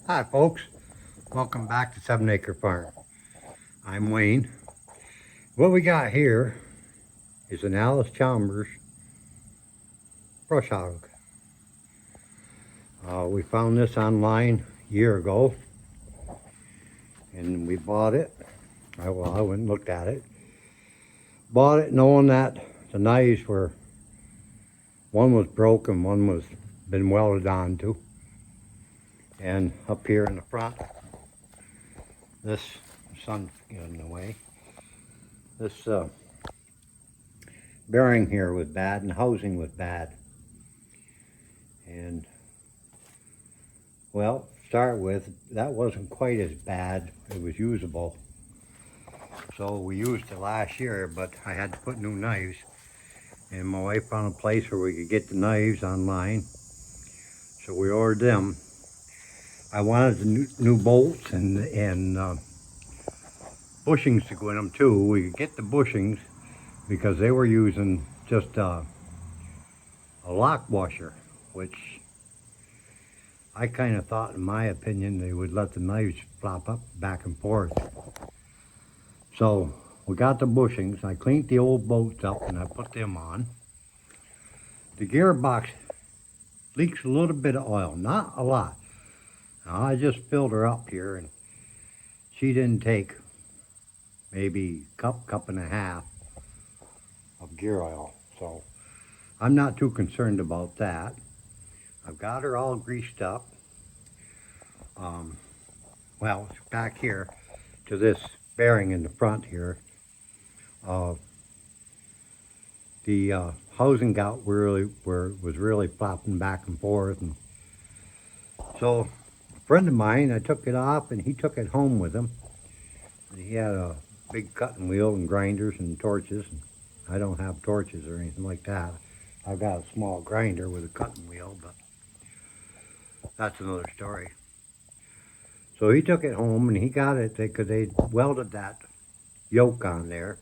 Hi folks, welcome back to 7 Acre Farm. I'm Wayne. What we got here is an Allis Chalmers brush hog. We found this online a year ago and we bought it. I went and looked at it. Bought it knowing that the knives were, one was broken, one was been welded onto. And up here in the front, this sun's getting in the way. This bearing here was bad and housing was bad. And well, to start with, that wasn't quite as bad. It was usable. So we used it last year, but I had to put new knives. And my wife found a place where we could get the knives online. So we ordered them. I wanted the new bolts and bushings to go in them too. We could get the bushings because they were using just a lock washer, which I kind of thought, in my opinion, they would let the knives flop up back and forth. So we got the bushings. I cleaned the old bolts up and I put them on. The gearbox leaks a little bit of oil, not a lot. Now, I just filled her up here and she didn't take maybe cup and a half of gear oil. So I'm not too concerned about that. I've got her all greased up. Well, back here to this bearing in the front here. The housing was really flopping back and forth, and so a friend of mine, I took it off and he took it home with him. And he had a big cutting wheel and grinders and torches. And I don't have torches or anything like that. I've got a small grinder with a cutting wheel, but that's another story. So he took it home and he got it because they welded that yoke on there.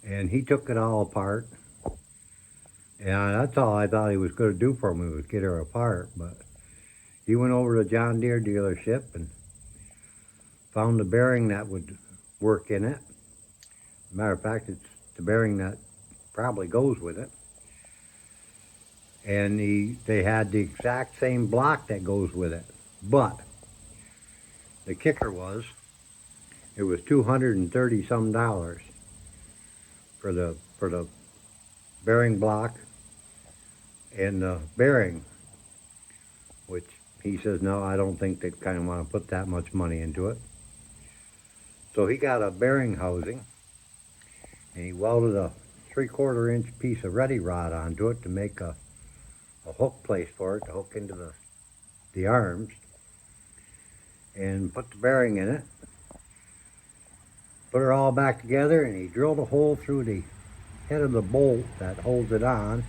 And he took it all apart. And that's all I thought he was going to do for me, was get her apart. But he went over to the John Deere dealership and found a bearing that would work in it. Matter of fact, it's the bearing that probably goes with it. And they had the exact same block that goes with it. But the kicker was, it was $230 some for the bearing block and the bearing, which he says, no, I don't think they kind of want to put that much money into it. So he got a bearing housing and he welded a 3/4 inch piece of ready rod onto it to make a hook place for it to hook into the arms, and put the bearing in it. Put it all back together, and he drilled a hole through the head of the bolt that holds it on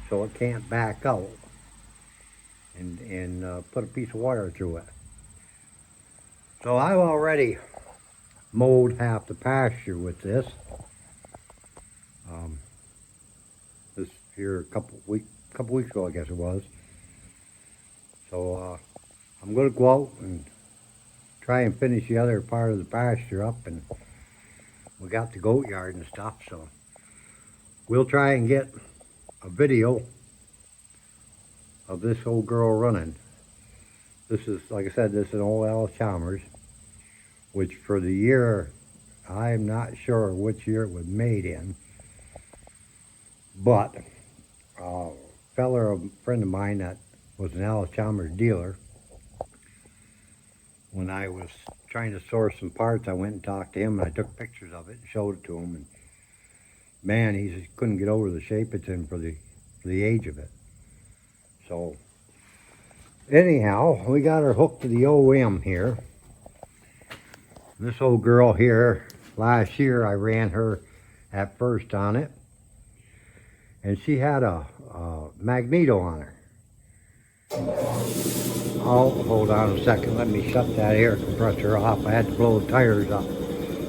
so it can't back out, and put a piece of wire through it. So I've already mowed half the pasture with this. This here a couple weeks ago, I guess it was. So I'm going to go out and try and finish the other part of the pasture up, and we got the goat yard and stuff, so we'll try and get a video of this old girl running. This is, like I said, this is an old Allis Chalmers, which for the year, I'm not sure which year it was made in, but a friend of mine that was an Allis Chalmers dealer, when I was trying to source some parts, I went and talked to him and I took pictures of it and showed it to him, and man, he just couldn't get over the shape it's in for the age of it. So anyhow, we got her hooked to the OM here. This old girl here, last year I ran her at first on it, and she had a magneto on her. Oh, hold on a second. Let me shut that air compressor off. I had to blow the tires up.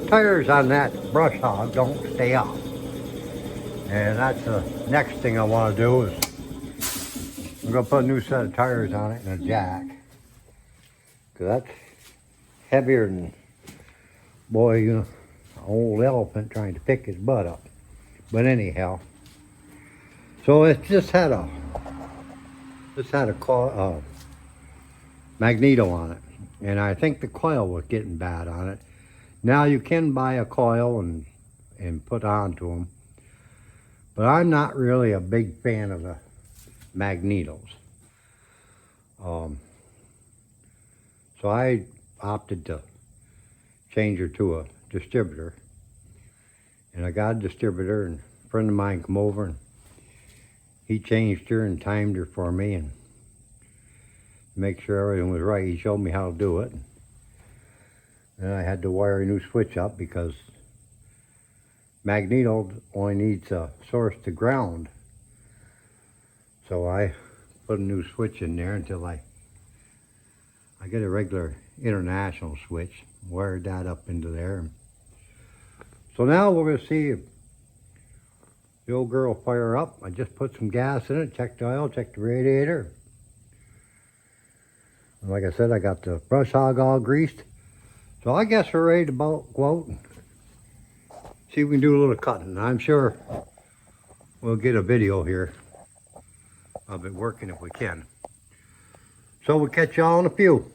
Tires on that brush hog don't stay off. And that's the next thing I want to do is I'm going to put a new set of tires on it and a jack. 'Cause that's heavier than, boy, you know, an old elephant trying to pick his butt up. But anyhow, so it just had a magneto on it, and I think the coil was getting bad on it. Now you can buy a coil and put onto them, but I'm not really a big fan of the magnetos. So I opted to change her to a distributor, and I got a distributor, and a friend of mine come over and he changed her and timed her for me and make sure everything was right. He showed me how to do it. And I had to wire a new switch up because magneto only needs a source to ground. So I put a new switch in there until I get a regular international switch, wired that up into there. So now we're gonna see if the old girl will fire up. I just put some gas in it, checked the oil, checked the radiator. And like I said, I got the brush hog all greased. So I guess we're ready to go out and see if we can do a little cutting. I'm sure we'll get a video here of it working if we can. So we'll catch y'all in a few.